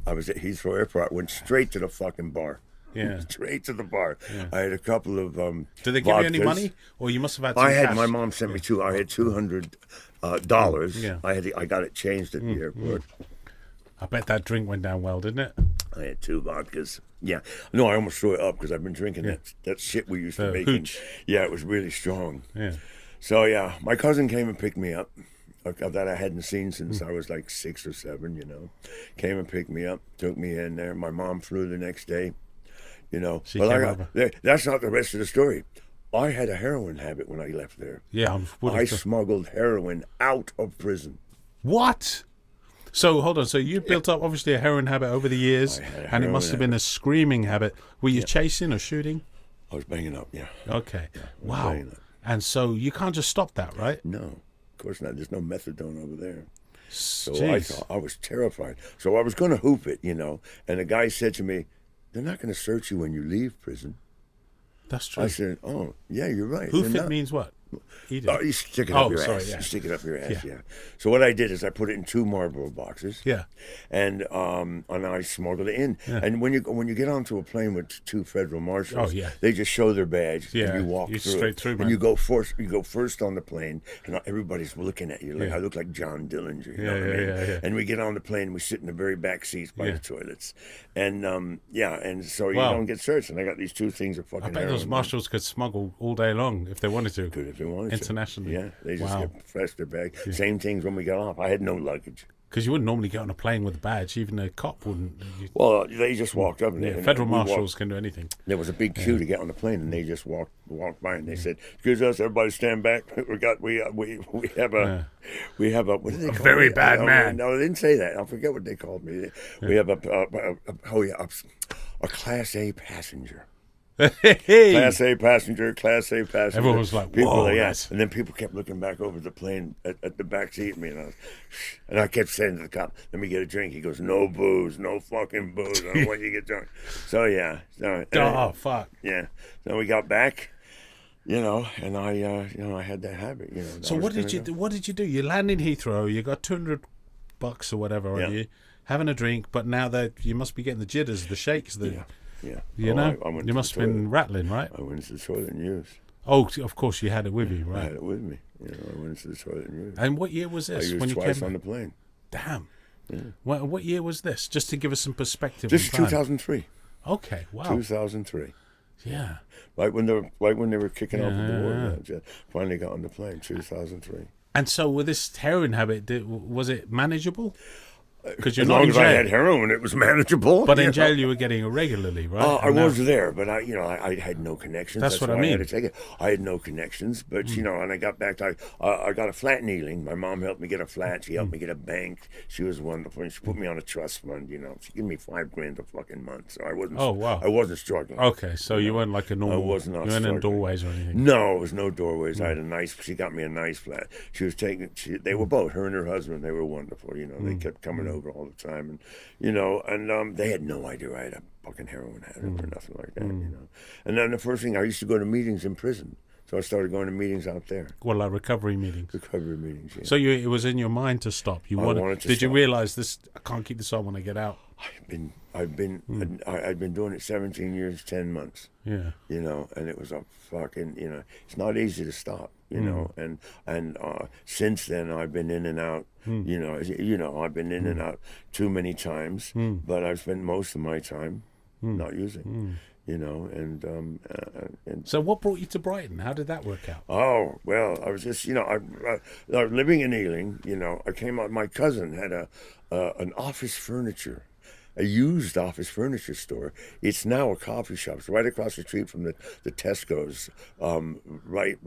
I was at Heathrow Airport. I went straight to the fucking bar. Yeah. Straight to the bar. Yeah. I had a couple of Did they give you any money? Or you must have had some cash? My mom sent me I had $200. Yeah. I got it changed at the airport. I bet that drink went down well, didn't it? I had 2 vodkas. Yeah. No, I almost threw it up because I've been drinking that shit we used to make. Yeah, it was really strong. Yeah. So, my cousin came and picked me up. That I hadn't seen since I was like 6 or 7, Came and picked me up, took me in there. My mom flew the next day, That's not the rest of the story. I had a heroin habit when I left there. Yeah. I smuggled heroin out of prison. What? So, hold on. So you built up, obviously, a heroin habit over the years, and it must have been a screaming habit. Were you chasing or shooting? I was banging up, Okay. Wow. And so you can't just stop that, right? No, of course not. There's no methadone over there. So Jeez. I was terrified. So I was going to hoop it, and the guy said to me, "They're not going to search you when you leave prison." That's true. I said, "Oh, yeah, you're right." Hoof it means what? You stick it up your ass. You stick it up your ass, So what I did is I put it in 2 Marlboro boxes. Yeah. And I smuggled it in. Yeah. And when you get onto a plane with 2 federal marshals, they just show their badge and you walk through. Straight through, man. And you go first on the plane, and everybody's looking at you like I look like John Dillinger. You know what I mean? Yeah. And we get on the plane, and we sit in the very back seats by the toilets, and and so you don't get searched. And I got these 2 things of fucking. I bet those marshals could smuggle all day long if they wanted to. If they wanted internationally. Yeah, they just pressed their bag. Same things when we got off. I had no luggage. Because you wouldn't normally get on a plane with a badge. Even a cop wouldn't. Well, they just walked up. And Federal marshals can do anything. There was a big queue to get on the plane, and they just walked by, and they said, "Excuse us, everybody, stand back. We have a what did they call very me? bad man." No, they didn't say that. I forget what they called me. We have a Class A passenger. Class A passenger. Everyone was like, people, whoa, yeah. nice. And then people kept looking back over the plane at the back seat of me, and I kept saying to the cop, "Let me get a drink." He goes, "No booze, no fucking booze. I don't want you to get drunk." So yeah. Fuck. Yeah. So we got back, and I had that habit, So what did you do? What did you do? You landed in Heathrow. You got $200 or whatever on you, having a drink. But now that you must be getting the jitters, the shakes, Yeah. You must have been rattling, right? I went into the toilet and used. Oh, of course you had it with you, right? I had it with me. I went into the toilet and used. And what year was this? I used when you twice came on the plane. Damn. Yeah. What year was this? Just to give us some perspective. This is 2003. Okay. Wow. 2003. Yeah. Right when they were kicking off the war. Finally got on the plane. 2003. And so with this heroin habit, was it manageable? Because you're as not long in as jail. I had heroin, it was manageable. But in jail, you were getting it regularly, right? I was there, but I had no connections. That's what I why mean. I had to take it. I had no connections, but and I got back. I got a flat in Ealing. My mom helped me get a flat. She helped me get a bank. She was wonderful. And she put me on a trust fund. She gave me $5,000 a fucking month. So I wasn't. Oh wow. I wasn't struggling. Okay, so you weren't like a normal. I was not. You weren't in doorways or anything. No, it was no doorways. I had a nice. She got me a nice flat. She was taking. They were both her and her husband. They were wonderful. They kept coming over all the time. And they had no idea I had a fucking heroin habit or nothing like that, And then the first thing, I used to go to meetings in prison. So I started going to meetings out there. Well, like recovery meetings. Recovery meetings, yeah. So it was in your mind to stop. I wanted to Did you stop. realize this? I can't keep this on when I get out. I've been doing it 17 years, 10 months. Yeah. And it was a fucking, it's not easy to stop, and since then I've been in and out, I've been in and out too many times, but I've spent most of my time not using, and So what brought you to Brighton? How did that work out? Oh, well, I was just, I was living in Ealing, I came out, my cousin had an office furniture, a used office furniture store. It's now a coffee shop. It's right across the street from the Tesco's, right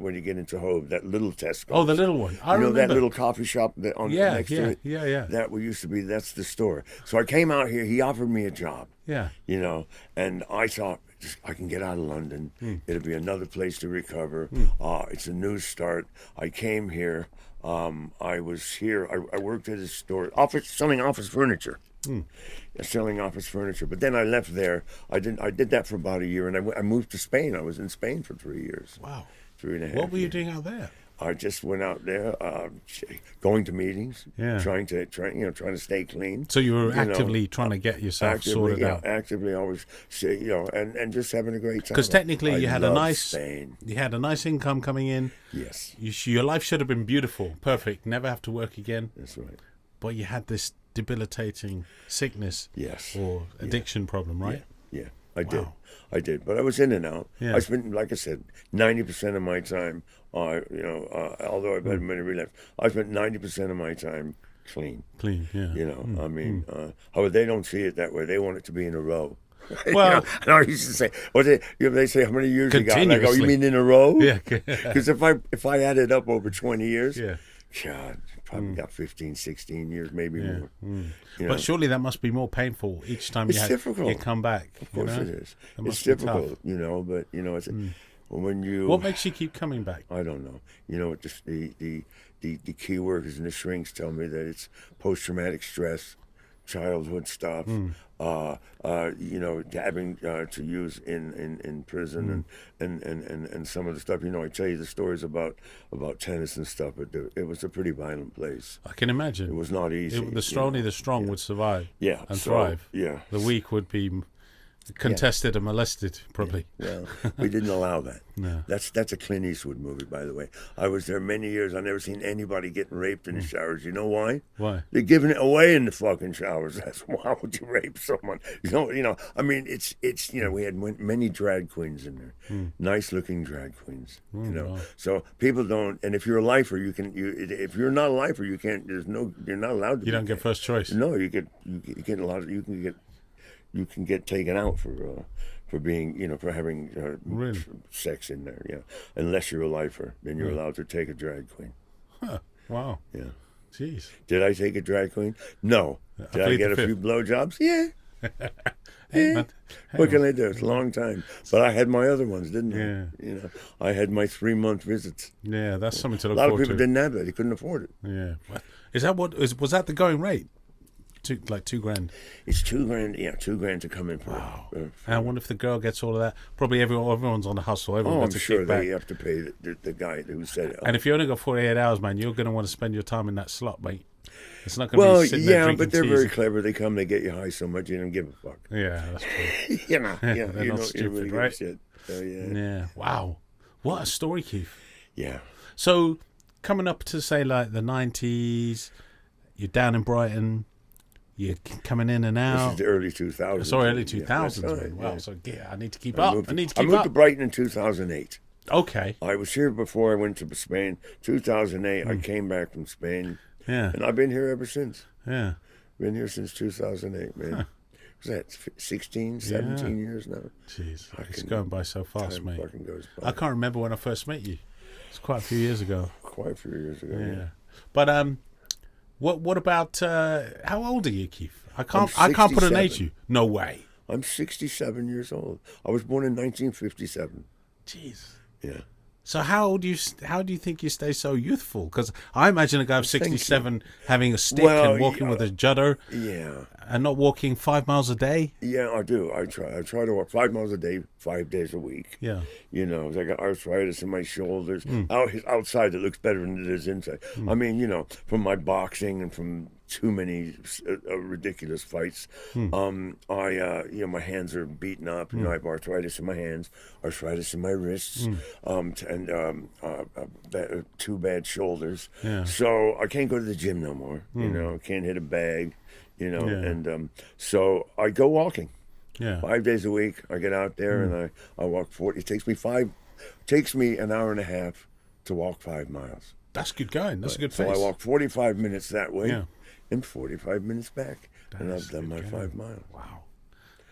when you get into Hove, that little Tesco's. Oh, the little one. I remember that little coffee shop next to it? Yeah. That used to be, that's the store. So I came out here, he offered me a job. Yeah. And I thought, I can get out of London. It'll be another place to recover. It's a new start. I came here. I was here. I worked at a store, selling office furniture. Selling office furniture. But then I left there. I did that for about a year, and I moved to Spain. I was in Spain for 3 years. Wow. 3.5 What were you years. doing out there? I just went out there, going to meetings, Yeah. trying to stay clean. So you were actively trying to get yourself sorted out. Actively always, and just having a great time. Because technically, you had a nice, Spain. you had a nice income coming in. Yes, Your life should have been beautiful, perfect. Never have to work again. that's right. But you had this debilitating sickness, Yes, or addiction problem, right? Yeah, I did. Wow. I did, but I was in and out. Yeah. I spent, like I said, 90% of my time. Although I've had many relapses, I spent 90% of my time clean. Clean, yeah. I mean, however, they don't see it that way. They want it to be in a row. Well, and I used to say, they say, how many years you got? And I go, you Continuously. mean in a row? Yeah. Because if I added up over 20 years, Yeah. God, probably got 15, 16 years, maybe more. But surely that must be more painful each time It's difficult. you come back. Of course it is. That It's must be difficult, tough. but it's when you. What makes you keep coming back? I don't know. The key word is, and the shrinks tell me that it's post-traumatic stress, childhood stuff, having to use in prison and some of the stuff. I tell you the stories about tennis and stuff, but it was a pretty violent place. I can imagine. It was not easy. The strong would survive Yeah, and so, thrive. Yeah. The weak would be Contested and molested, probably. Well, we didn't allow that. No. That's a Clint Eastwood movie, by the way. I was there many years. I never seen anybody getting raped in the showers. You know why? Why? They're giving it away in the fucking showers. That's why would you rape someone? You know. I mean, it's we had many drag queens in there, nice looking drag queens. Wow. So people don't. And if you're a lifer, if you're not a lifer, you can't. You're not allowed to. You don't get first choice. No, you get a lot of. You can get taken out for being, for having Really? sex in there, unless you're a lifer, then you're allowed to take a drag queen. Huh. Wow. Yeah. Jeez. Did I take a drag queen? No. Did I get a few blowjobs? Yeah. Hey, man. What can I do? It's a long time. But I had my other ones, didn't I? Yeah. I had my 3-month visits. Yeah, that's something to A look lot of forward people to. didn't have that. They couldn't afford it. Yeah. Is that was that the going rate? Like $2,000. It's $2,000. Yeah, $2,000 to come in for. Wow. And I wonder if the girl gets all of that. Probably everyone's on the hustle. Everyone I'm gets a sure kickback. they have to pay the guy who said it. And if you only got 48 hours, man, you're going to want to spend your time in that slot, mate. It's not going to be sitting there drinking but they're teas. very clever. They come, they get you high so much you don't give a fuck. Yeah, that's true. They're not stupid, really right? Shit. So, Yeah. Wow. What a story, Keith. Yeah. So, coming up to, say, like the 90s, you're down in Brighton, you're coming in and out. This is the early 2000s. Sorry, early 2000s. Yeah, right, Wow. yeah. So, I need to keep up. I need to keep moved up. to Brighton in 2008. Okay. I was here before I went to Spain. 2008, I came back from Spain. Yeah. And I've been here ever since. Yeah. Been here since 2008, man. Huh. Was that 16, 17 years now? Jeez. It's going by so fast, Time mate. fucking goes by. I can't remember when I first met you. It's quite a few years ago. Quite a few years ago. Yeah. But what about how old are you, Keith? I can't put an age to you. No way. I'm 67 years old. I was born in 1957. Jeez. Yeah. So how do you think you stay so youthful? Because I imagine a guy of 67 having a stick and walking with a judder. Yeah. And not walking 5 miles a day. Yeah, I do. I try to walk 5 miles a day, 5 days a week. Yeah. I got arthritis in my shoulders. Outside, it looks better than it is inside. I mean, from my boxing and from too many ridiculous fights, my hands are beaten up. I have arthritis in my hands, arthritis in my wrists, and 2 bad shoulders. Yeah. So I can't go to the gym no more. Can't hit a bag. And so I go walking. Yeah. 5 days a week, I get out there and I walk 40. It takes me an hour and a half to walk 5 miles. That's good going. That's a good pace. So I walk 45 minutes that way, Yeah. and 45 minutes back, and That's I've done my good 5 miles. Wow.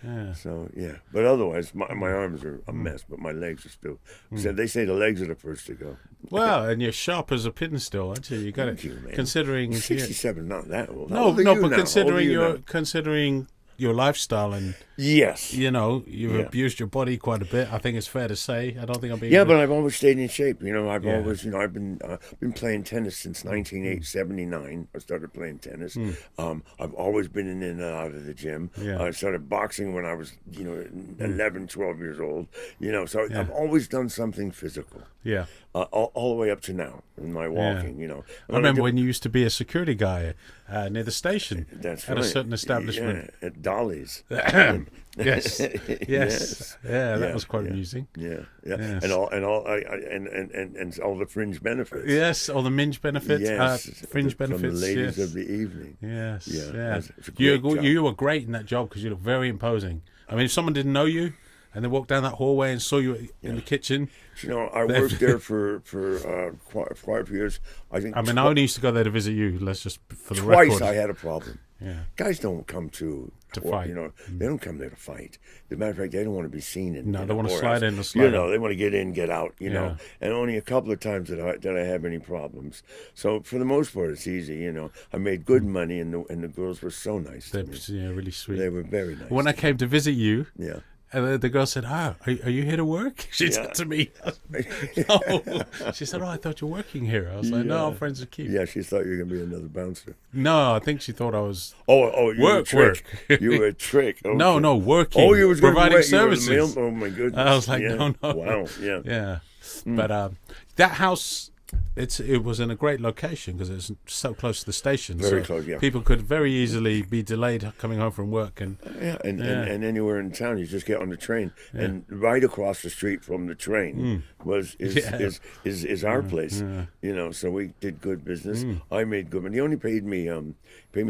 Yeah. So but otherwise my arms are a mess, but my legs are still. So they say the legs are the first to go. Well, and you're sharp as a pin still, aren't you? You got it. Thank you, man. Considering 67, not that old. How no, old are no, you but now? considering your lifestyle and Yes. you've abused your body quite a bit. I think it's fair to say. I don't think I'm being. Yeah, but I've always stayed in shape. I've always, I've been playing tennis since 1979. I started playing tennis. I've always been in and out of the gym. Yeah. I started boxing when I was, 11, 12 years old. So I've always done something physical. Yeah. All the way up to now in my walking. I remember when you used to be a security guy near the station. That's at right. a certain establishment. Yeah, at Dolly's. Yes. Yeah, that was quite amusing. Yeah. Yes. And all the fringe benefits. Yes, all the Minge benefits. Yes, fringe benefits. From the ladies yes. of the evening. Yes. Yeah. It's a You great job. you were great in that job because you look very imposing. I mean, if someone didn't know you and they walked down that hallway and saw you in the kitchen. I worked there for quite a few years. I only used to go there to visit you. Let's just for the twice record. I had a problem. Yeah. Guys don't come to fight. They don't come there to fight. As a matter of fact, they don't want to be seen in. No, in they a want to whorehouse. slide in or slide out. They want to get in, get out. Yeah. And only a couple of times that I have any problems. So for the most part, it's easy. I made good money, and the girls were so nice. They're to me. really sweet. They were very nice. When I came to visit you, yeah. and the girl said, are you here to work? She said to me, no. She said, I thought you were working here. I was like, no, I'm friends with Keith. Yeah, she thought you were going to be another bouncer. No, I think she thought I was... Oh, you were a trick. You were a trick. Okay. No, working. Oh, you was providing you services. Oh, my goodness. I was like, yeah. no. Wow, yeah. Yeah. But that house it was in a great location because it's so close to the station. Very close, yeah. People could very easily be delayed coming home from work. And and anywhere in town, you just get on the train. And right across the street from the train is our place. Yeah. You know, so we did good business. I made good money. He only paid me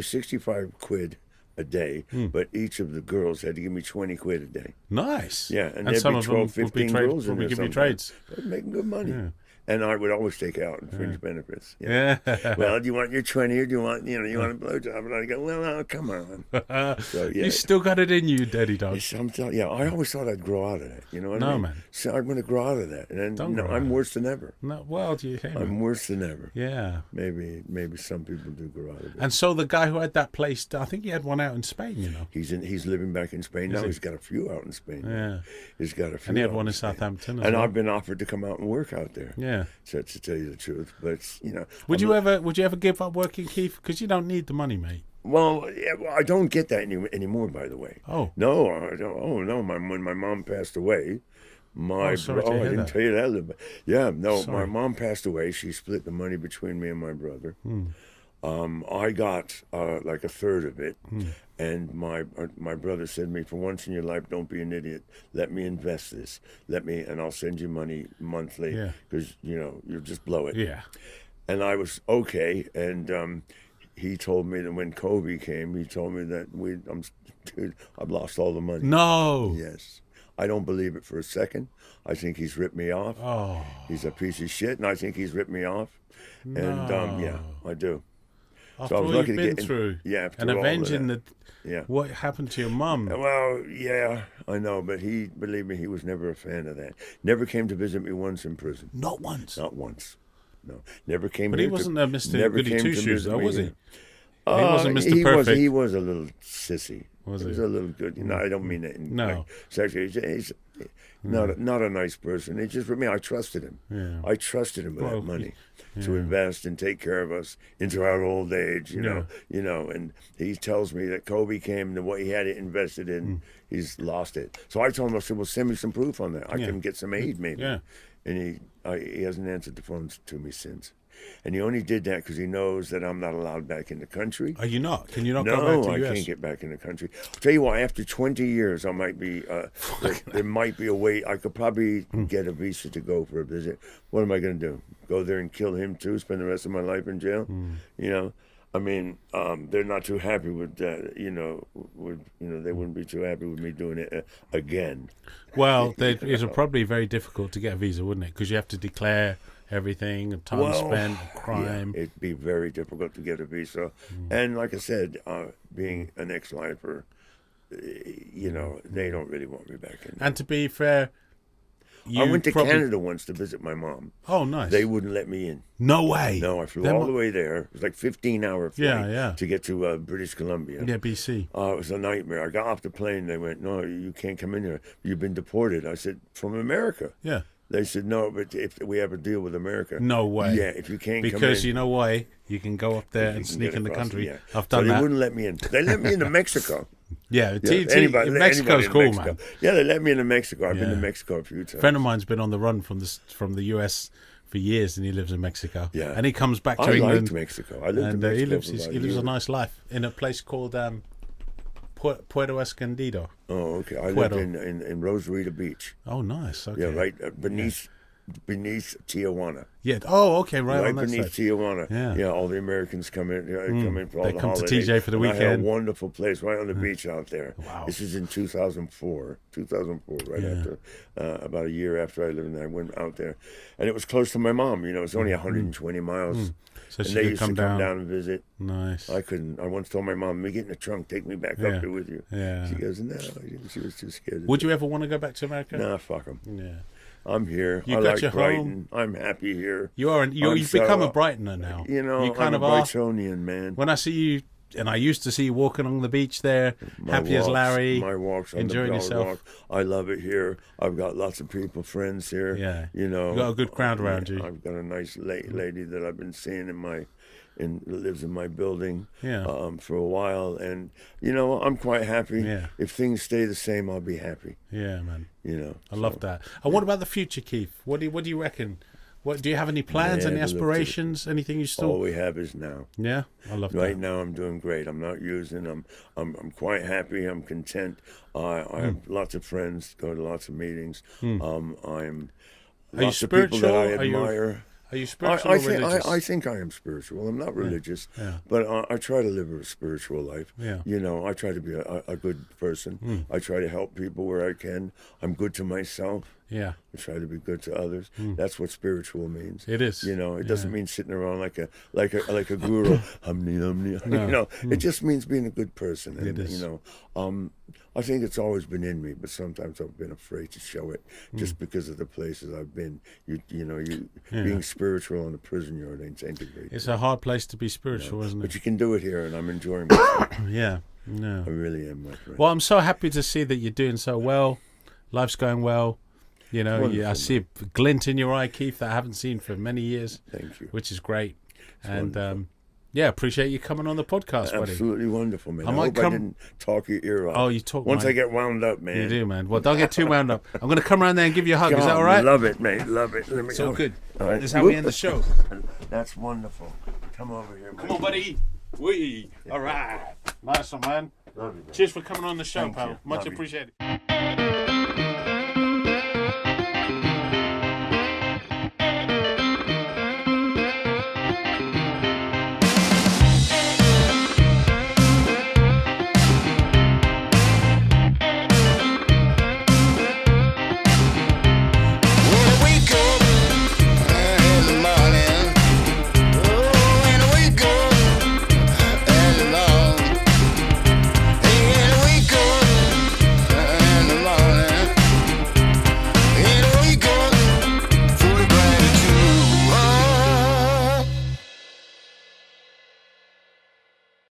65 quid a day, but each of the girls had to give me 20 quid a day. Nice. Yeah, and And there'd some be of 12, them would be 15 girls in probably there give you sometimes. trades. They're making good money. Yeah. And I would always take out in fringe benefits. Yeah. Well, do you want your 20 or do you want, you want a blowjob? And I go, well, no, come on. So, You still got it in you, Daddy Dog. I always thought I'd grow out of that. You know what I No, mean? man. So I'm going to grow out of that. And then, Don't grow I'm out. worse than ever. No, well, I'm worse than ever. Yeah. Maybe some people do grow out of it. And so the guy who had that place, I think he had one out in Spain, you know. He's living back in Spain now. he? He's got a few out in Spain. Yeah. He's got a few. And he had out one in Spain. Southampton as And well. I've been offered to come out and work out there. Yeah. To tell you the truth, but Would you ever give up working, Keith? Because you don't need the money, mate. Well, I don't get that anymore. By the way. Oh. No, I don't. Oh no, when my mom passed away, I sorry to hear didn't that. tell you that. But yeah, no, Sorry. my mom passed away. She split the money between me and my brother. I got like a third of it, and my brother said to me, "For once in your life, don't be an idiot. Let me invest this. And I'll send you money monthly because you'll just blow it." Yeah. And I was okay, and he told me that when Kobe came, he told me that dude, I've lost all the money. No. Yes. I don't believe it for a second. I think he's ripped me off. Oh. He's a piece of shit, and I think he's ripped me off. No. And yeah, I do. After I was all lucky you've to been get in- through. yeah, after And all of avenging that. Yeah. what happened to your mum. Well, yeah, I know, but believe me, he was never a fan of that. Never came to visit me once in prison. Not once. Not once. No, never came. But he here wasn't to, a Mr. never Goody came to Two-Shoes, visit though, me was he? here. He wasn't Mr. Perfect. He was a little sissy. Was he he? was a little good. I don't mean it. No. Like, sexually. He's not a nice person. It's just for me. I trusted him. Yeah. I trusted him with Well, that money to invest and take care of us into our old age. You know. And he tells me that Kobe came and what he had it invested in, he's lost it. So I told him, I said, "Well, send me some proof on that. I can get some aid, maybe." Yeah. And he hasn't answered the phone to me since. And he only did that because he knows that I'm not allowed back in the country. Are you not? Can you not go No, back to I the US? can't get back in the country. I'll tell you what, after 20 years, I might be, there might be a way, I could probably get a visa to go for a visit. What am I going to do? Go there and kill him too, spend the rest of my life in jail? I mean, they're not too happy with that, they wouldn't be too happy with me doing it again. Well, it'll probably be very difficult to get a visa, wouldn't it? Because you have to declare everything, and time spent, crime. Yeah, it'd be very difficult to get a visa. And like I said, being an ex-lifer, they don't really want me back in. And to be fair, I went to Canada once to visit my mom. Oh, nice. They wouldn't let me in. No way. No, I flew all the way there. It was like 15-hour flight to get to British Columbia. Yeah, BC. It was a nightmare. I got off the plane. They went, "No, you can't come in here. You've been deported." I said, "From America." Yeah. They said, "No, but if we have a deal with America." No way. Yeah, if you can't come in. Because you know why? You can go up there and can sneak get in the across, country. yeah. I've done so that. they wouldn't let me in. They let me into Mexico. Yeah, anybody Mexico's in cool, Mexico. man. Yeah, they let me into Mexico. I've been to Mexico a few times. A friend of mine's been on the run from the US for years, and he lives in Mexico. Yeah. And he comes back to I England. liked Mexico. I lived in Mexico he for lives about he a lives a year. nice life in a place called Puerto Escondido. Oh, okay. I Puerto. lived in Rosarito Beach. Oh, nice. Okay. Yeah, right beneath Tijuana. Yeah. Oh, okay. Right on that beneath side. Tijuana. Yeah. All the Americans come in. Come in for all They the come to holidays. TJ for the And I had a weekend. wonderful place right on the beach out there. Wow. This is in 2004. 2004, right after, about a year after I lived there. I went out there, and it was close to my mom. It's only 120 miles. So and she they could used come to come down. down and visit. Nice. I couldn't. I once told my mom, "Let me get in the trunk, take me back Yeah. up there with you." Yeah. She goes, "No." She was too scared. Would you ever want to go back to America? Nah, fuck them. Yeah. I'm here. You I got like your Brighton. I'm happy here. You've become a Brightoner now. You you kind I'm of a are. Brightonian, man. When I see you, and I used to see you walking along the beach there, happy as Larry, My walks on enjoying the yourself. Walk. I love it here. I've got lots of people, friends here. Yeah. You got a good crowd around you. I've got a nice lady that I've been seeing lives in my building for a while, and I'm quite happy. Yeah. If things stay the same, I'll be happy. Yeah, man. I I love that. And what about the future, Keith? What do you reckon? What do you have any plans, any aspirations, anything you still? All we have is now. Yeah, I love that. Right now, I'm doing great. I'm not using. I'm quite happy. I'm content. I have lots of friends. Go to lots of meetings. I'm lots of people that I admire. Are you spiritual or religious? I think I am spiritual. I'm not religious, but I try to live a spiritual life. Yeah. You know, I try to be a good person. I try to help people where I can. I'm good to myself. Yeah. I try to be good to others. That's what spiritual means. It is. You know, it doesn't mean sitting around like a guru. No. You know, it just means being a good person. And, it is. You know, I think it's always been in me, but sometimes I've been afraid to show it just because of the places I've been. Being spiritual on a prison yard ain't a great. It's a hard place to be spiritual, isn't it? But you can do it here, and I'm enjoying myself. Yeah. No. I really am, my friend. Well, I'm so happy to see that you're doing so well. Life's going well. You know, I see a glint in your eye, Keith, that I haven't seen for many years. Thank you. Which is great. And appreciate you coming on the podcast, buddy. Absolutely wonderful, man. I hope I didn't talk your ear off. Oh, you talk. Once I get wound up, man. You do, man. Well, don't get too wound up. I'm going to come around there and give you a hug. God, is that all right? Love it, mate. Love it. It's all good. All right. This is how we end the show. That's wonderful. Come over here, man. Come on, buddy. Wee. All right. Nice one, man. Love you, man. Cheers for coming on the show, Thank pal. you. Much Love you. appreciated.